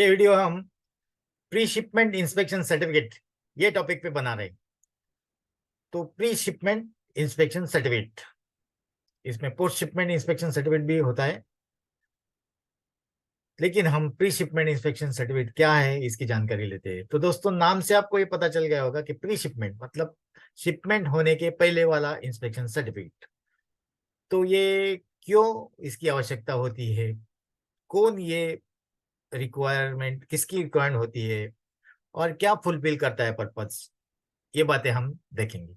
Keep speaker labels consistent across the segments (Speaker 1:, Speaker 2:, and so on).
Speaker 1: ये वीडियो हम pre shipment inspection certificate ये टॉपिक पे बना रहे हैं। तो प्री शिपमेंट इंस्पेक्शन सर्टिफिकेट, इसमें पोस्ट शिपमेंट इंस्पेक्शन सर्टिफिकेट भी होता है, लेकिन हम प्री शिपमेंट इंस्पेक्शन सर्टिफिकेट क्या है इसकी जानकारी लेते हैं। तो दोस्तों, नाम से आपको ये पता चल गया होगा कि प्री शिपमेंट मतलब शिपमेंट होने के पहले वाला इंस्पेक्शन सर्टिफिकेट। तो ये क्यों इसकी आवश्यकता होती है, कौन ये रिक्वायरमेंट, किसकी रिक्वायरमेंट होती है और क्या फुलफिल करता है पर्पज, ये बातें हम देखेंगे।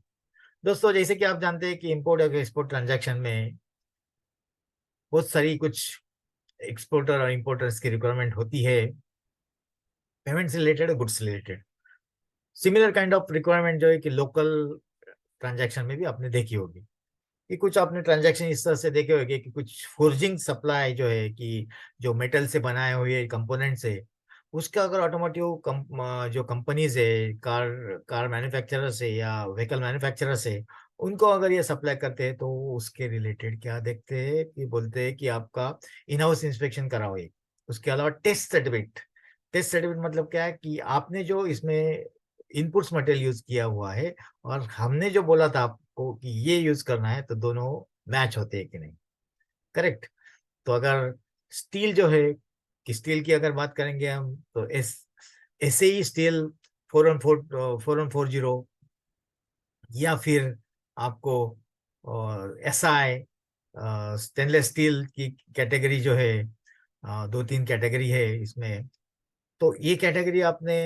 Speaker 1: दोस्तों, जैसे कि आप जानते हैं कि इंपोर्ट और एक्सपोर्ट ट्रांजैक्शन में बहुत सारी कुछ एक्सपोर्टर और इंपोर्टर्स की रिक्वायरमेंट होती है, पेमेंट से रिलेटेड, गुड्स से related. Similar kind of requirement जो है कि लोकल ट्रांजैक्शन में भी आपने देखी होगी कि कुछ आपने ट्रांजैक्शन इस तरह से देखे होंगे कि कुछ फोर्जिंग सप्लाई जो है कि जो मेटल से बनाए हुए कंपोनेंट्स है, उसका अगर ऑटोमोटिव जो कंपनीज है, कार कार मैन्युफैक्चरर्स है या व्हीकल मैन्युफैक्चरर्स है, उनको अगर ये सप्लाई करते हैं तो उसके रिलेटेड क्या देखते हैं कि बोलते हैं कि आपका इन हाउस इंस्पेक्शन कराओ। एक उसके अलावा टेस्ट सर्टिफिकेट। टेस्ट सर्टिफिकेट मतलब क्या है कि आपने जो इसमें इनपुट्स मटेरियल यूज किया हुआ है और हमने जो बोला था आपको कि ये यूज करना है, तो दोनों मैच होते हैं कि नहीं। करेक्ट। तो अगर स्टील जो है कि स्टील की अगर बात करेंगे हम, तो ऐसे ही स्टील 4140 या फिर आपको SI स्टेनलेस स्टील की कैटेगरी जो है, दो तीन कैटेगरी है इसमें। तो ये कैटेगरी आपने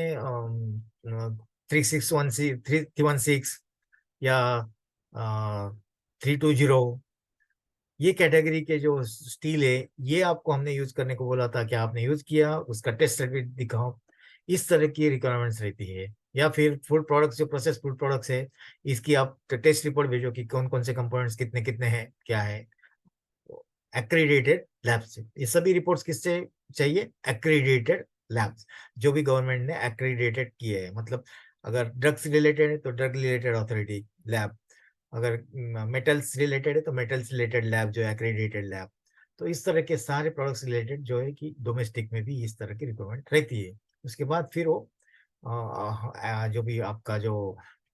Speaker 1: 361 या 320, ये कैटेगरी के जो स्टील है, ये आपको हमने यूज करने को बोला था, क्या आपने यूज किया, उसका टेस्ट सर्टिफिकेट दिखाओ। इस तरह की रिक्वायरमेंट्स रहती है। या फिर फूड प्रोडक्ट्स, जो प्रोसेस फूड प्रोडक्ट्स है, इसकी आप टेस्ट रिपोर्ट भेजो कि कौन कौन से कंपोनेंट्स कितने कितने हैं, क्या है। एक्रेडिटेड लैब से ये सभी रिपोर्ट्स किससे चाहिए? एक्रेडिटेड लैब्स, जो भी गवर्नमेंट ने एक्रेडिटेड किए हैं। मतलब अगर ड्रग्स रिलेटेड है तो ड्रग रिलेटेड अथॉरिटी लैब, अगर मेटल्स रिलेटेड है तो मेटल्स रिलेटेड लैब जो है एक्रेडिटेड लैब। तो इस तरह के सारे प्रोडक्ट्स रिलेटेड जो है कि डोमेस्टिक में भी इस तरह की रिक्वायरमेंट रहती है। उसके बाद फिर वो जो भी आपका जो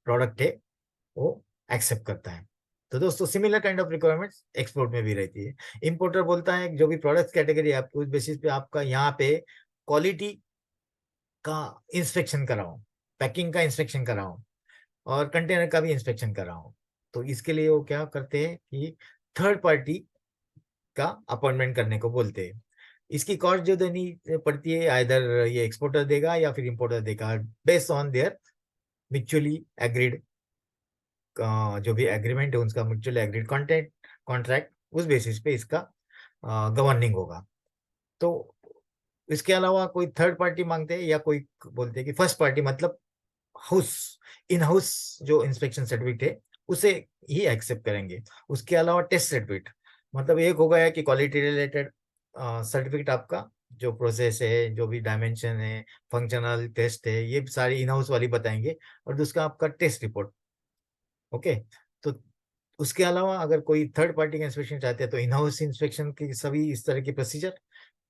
Speaker 1: प्रोडक्ट है वो एक्सेप्ट करता है। तो दोस्तों, similar kind of requirements export में भी रहती है। इंपोर्टर बोलता है जो भी प्रोडक्ट कैटेगरी है आपको, उस बेसिस पे आपका यहाँ पे क्वालिटी का इंस्पेक्शन कराओ, पैकिंग का इंस्पेक्शन कराओ और कंटेनर का भी इंस्पेक्शन कराओ। तो इसके लिए वो क्या करते हैं कि थर्ड पार्टी का अपॉइंटमेंट करने को बोलते हैं। इसकी कॉस्ट जो देनी पड़ती है, आइदर ये एक्सपोर्टर देगा या फिर इंपोर्टर देगा, based on their mutually agreed जो भी एग्रीमेंट है, उनका म्यूचुअली एग्रीड कॉन्ट्रैक्ट, उस बेसिस पे इसका गवर्निंग होगा। तो इसके अलावा कोई थर्ड पार्टी मांगते हैं या कोई बोलते हैं कि फर्स्ट पार्टी, मतलब हाउस इन हाउस जो इंस्पेक्शन सर्टिफिकेट है उसे ही एक्सेप्ट करेंगे। उसके अलावा टेस्ट सर्टिफिकेट, मतलब एक हो गया कि क्वालिटी रिलेटेड सर्टिफिकेट, आपका जो प्रोसेस है, जो भी डायमेंशन है, फंक्शनल टेस्ट है, ये सारी इन हाउस वाली बताएंगे। और दूसरा आपका टेस्ट रिपोर्ट। ओके। तो उसके अलावा अगर कोई थर्ड पार्टी का इंस्पेक्शन चाहते हैं तो इन हाउस इंस्पेक्शन की सभी इस तरह की प्रोसीजर,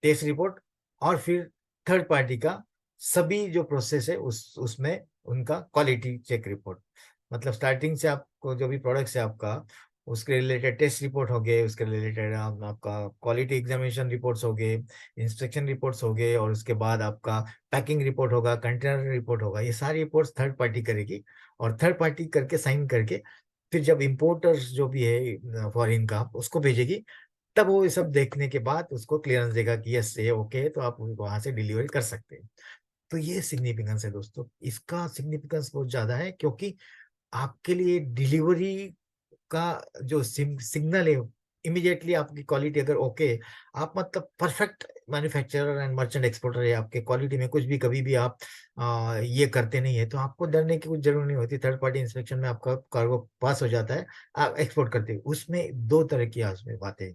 Speaker 1: टेस्ट रिपोर्ट, और फिर थर्ड पार्टी का सभी जो प्रोसेस है उसमें उनका क्वालिटी चेक रिपोर्ट। मतलब स्टार्टिंग से आपको जो भी प्रोडक्ट्स है आपका, उसके रिलेटेड टेस्ट रिपोर्ट हो गए, उसके रिलेटेड आपका क्वालिटी एग्जामिनेशन रिपोर्ट्स हो गए, इंस्पेक्शन रिपोर्ट्स हो गए, और उसके बाद आपका पैकिंग रिपोर्ट होगा, कंटेनर रिपोर्ट होगा। ये सारी रिपोर्ट्स थर्ड पार्टी करेगी और थर्ड पार्टी करके साइन करके फिर जब इम्पोर्टर्स जो भी है फॉरेन का उसको भेजेगी, तब वो ये सब देखने के बाद उसको क्लियरेंस देगा कि यस ये ओके है, तो आप वहां से डिलीवरी कर सकते हैं। तो ये सिग्निफिकेंस है दोस्तों, इसका सिग्निफिकेंस बहुत ज्यादा है, क्योंकि आपके लिए डिलीवरी का जो सिग्नल है, इमीडिएटली आपकी क्वालिटी अगर ओके, आप मतलब perfect manufacturer and merchant exporter है, आपके क्वालिटी में कुछ भी कभी भी आप ये करते नहीं है, तो आपको डरने की कुछ जरूरत नहीं होती। थर्ड पार्टी इंस्पेक्शन में आपका कार्गो पास हो जाता है, आप एक्सपोर्ट करते हो। उसमें दो तरह की उसमें बातें,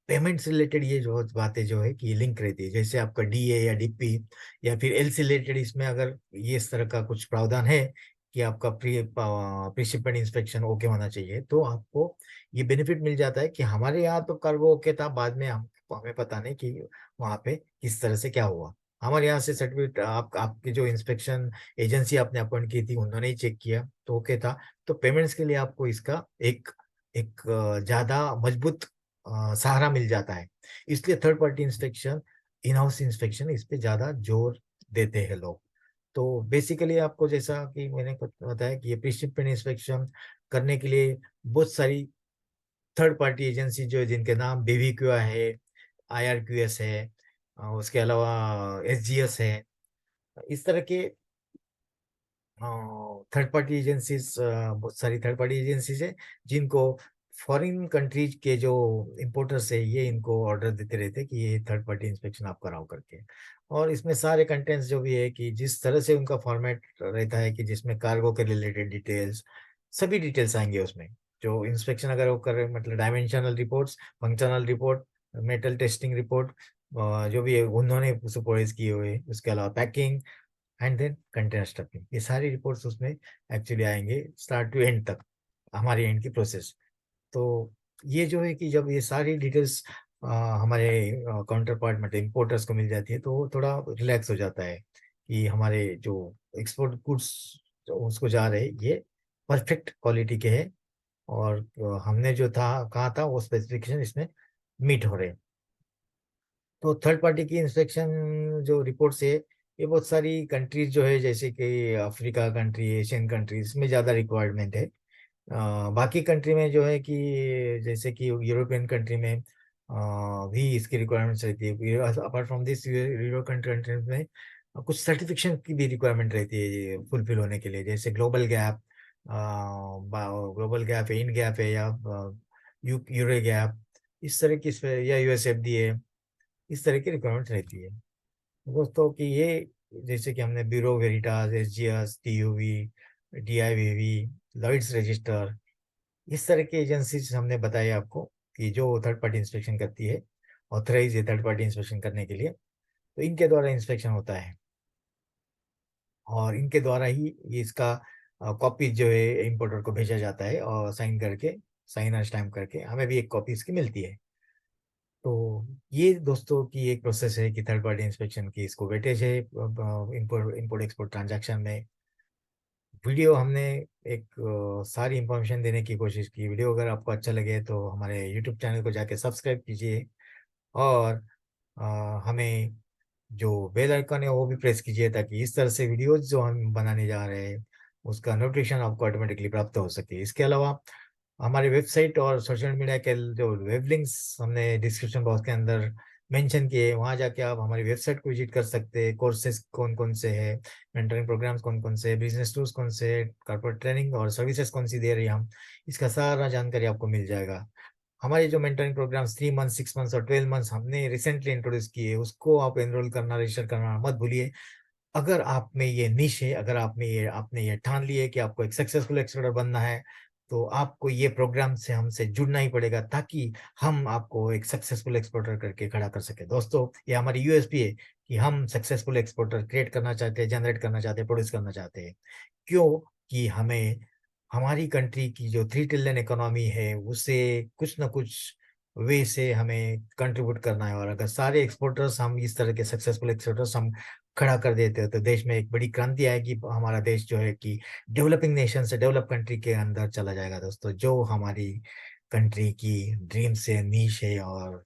Speaker 1: पेमेंट्स रिलेटेड ये जो बातें जो है कि लिंक रहती है, जैसे आपका DA या DP या फिर एल रिलेटेड, इसमें अगर ये इस तरह का कुछ प्रावधान है कि आपका प्री शिपमेंट इंस्पेक्शन ओके होना चाहिए, तो आपको ये बेनिफिट मिल जाता है कि हमारे यहाँ तो कार्गो ओके था, बाद में हम हमें पता नहीं कि वहां पे किस तरह से क्या हुआ। हमारे यहाँ से सर्टिफिकेट आपकी जो इंस्पेक्शन एजेंसी आपने अपॉइंट की थी उन्होंने ही चेक किया तो ओके था। तो पेमेंट्स के लिए आपको इसका एक एक ज्यादा मजबूत सहारा मिल जाता है। इसलिए third party inspection, in house inspection, इस पे ज्यादा जोर देते हैं लोग। तो बेसिकली आपको जैसा कि मैंने कुछ बताया कि ये प्री शिपमेंट इंस्पेक्शन करने के लिए बहुत सारी थर्ड पार्टी एजेंसी जो है, जिनके नाम BVQA है, IRQS है, उसके अलावा SGS है, इस तरह के थर्ड पार्टी एजेंसीज, बहुत सारी थर्ड पार्टी एजेंसीज है जिनको फॉरेन कंट्रीज के जो इम्पोर्टर्स है ये इनको ऑर्डर देते रहते हैं कि ये थर्ड पार्टी इंस्पेक्शन आप कराओ करके। और इसमें सारे कंटेंट्स जो भी है कि जिस तरह से उनका फॉर्मेट रहता है कि जिसमें कार्गो के रिलेटेड डिटेल्स, सभी डिटेल्स आएंगे उसमें। जो इंस्पेक्शन अगर वो कर रहे हैं, मतलब dimensional reports, functional report, metal testing report, जो भी है उन्होंने सुपरवाइज किए हुए, उसके अलावा packing and then container stuffing, ये सारी रिपोर्ट्स उसमें एक्चुअली आएंगे स्टार्ट टू एंड तक, हमारी एंड की प्रोसेस। तो ये जो है कि जब ये सारी डिटेल्स हमारे काउंटर पार्ट मतलब इम्पोर्टर्स को मिल जाती है तो वो थोड़ा रिलैक्स हो जाता है कि हमारे जो एक्सपोर्ट गुड्स उसको जा रहे हैं ये परफेक्ट क्वालिटी के हैं, और हमने जो था कहा था वो स्पेसिफिकेशन इसमें मीट हो रहे हैं। तो थर्ड पार्टी की इंस्पेक्शन जो रिपोर्ट्स है ये बहुत सारी कंट्रीज जो है, जैसे कि अफ्रीका कंट्री, एशियन कंट्रीज में ज़्यादा रिक्वायरमेंट है। बाकी कंट्री में जो है कि जैसे कि यूरोपियन कंट्री में भी इसकी रिक्वायरमेंट्स रहती है। Apart from this European countries में कुछ सर्टिफिकेशन की भी रिक्वायरमेंट रहती है ये फुलफिल होने के लिए, जैसे ग्लोबल गैप है, इन गैप है, या यूरो गैप, इस तरह की, या USFDA, इस तरह की रिक्वायरमेंट रहती है दोस्तों। कि ये जैसे कि हमने Bureau Veritas, SGS, TUV, DIVV, Lloyd's register, इस तरह की एजेंसी हमने बताया आपको कि जो थर्ड पार्टी इंस्पेक्शन करती है, ऑथराइज है थर्ड पार्टी इंस्पेक्शन करने के लिए। तो इनके द्वारा इंस्पेक्शन होता है और इनके द्वारा ही ये इसका कॉपी जो है इम्पोर्टर को भेजा जाता है, और साइन करके, साइन और स्टैम्प करके हमें भी एक कॉपी इसकी मिलती है। तो ये दोस्तों की एक प्रोसेस है कि थर्ड पार्टी इंस्पेक्शन की, इसको वेटेज है इंपोर्ट इंपोर्ट एक्सपोर्ट ट्रांजैक्शन में। वीडियो हमने एक सारी इंफॉर्मेशन देने की कोशिश की। वीडियो अगर आपको अच्छा लगे तो हमारे यूट्यूब चैनल को जाके सब्सक्राइब कीजिए, और अ, हमें जो बेल आइकन है वो भी प्रेस कीजिए, ताकि इस तरह से वीडियोज जो हम बनाने जा रहे हैं उसका नोटिफिकेशन आपको ऑटोमेटिकली प्राप्त हो सके। इसके अलावा हमारी वेबसाइट और सोशल मीडिया के जो वेब लिंक्स हमने डिस्क्रिप्शन बॉक्स के अंदर मेंशन किए, वहाँ जाके आप हमारी वेबसाइट को विजिट कर सकते हैं। कोर्सेज कौन कौन से हैं, मेंटरिंग प्रोग्राम्स कौन कौन से, बिजनेस टूल्स कौन से, कॉर्पोरेट ट्रेनिंग और सर्विसेज कौन सी दे रही हैं हम, इसका सारा जानकारी आपको मिल जाएगा। हमारे जो मेंटरिंग प्रोग्राम्स 3 मंथ, 6 मंथ्स और 12 मंथ्स हमने रिसेंटली इंट्रोड्यूस किए, उसको आप एनरोल करना, रजिस्टर करना मत भूलिए। अगर आप में ये निश है, अगर आपने ये ठान लिया है कि आपको एक सक्सेसफुल एक्सपोर्टर बनना है, तो आपको ये प्रोग्राम से हमसे जुड़ना ही पड़ेगा, ताकि हम आपको एक सक्सेसफुल एक्सपोर्टर करके खड़ा कर सके। दोस्तों ये हमारी USP है कि हम सक्सेसफुल एक्सपोर्टर क्रिएट करना चाहते हैं, जनरेट करना चाहते हैं, प्रोड्यूस करना चाहते हैं। क्यों? कि हमें हमारी कंट्री की जो 3 ट्रिलियन इकोनॉमी है उसे कुछ ना कुछ वे से हमें कंट्रीब्यूट करना है। और अगर सारे एक्सपोर्टर्स, हम इस तरह के सक्सेसफुल एक्सपोर्टर्स हम खड़ा कर देते हैं तो देश में एक बड़ी क्रांति आएगी। हमारा देश जो है कि डेवलपिंग नेशन से डेवलप कंट्री के अंदर चला जाएगा दोस्तों, जो हमारी कंट्री की ड्रीम से नीश है। और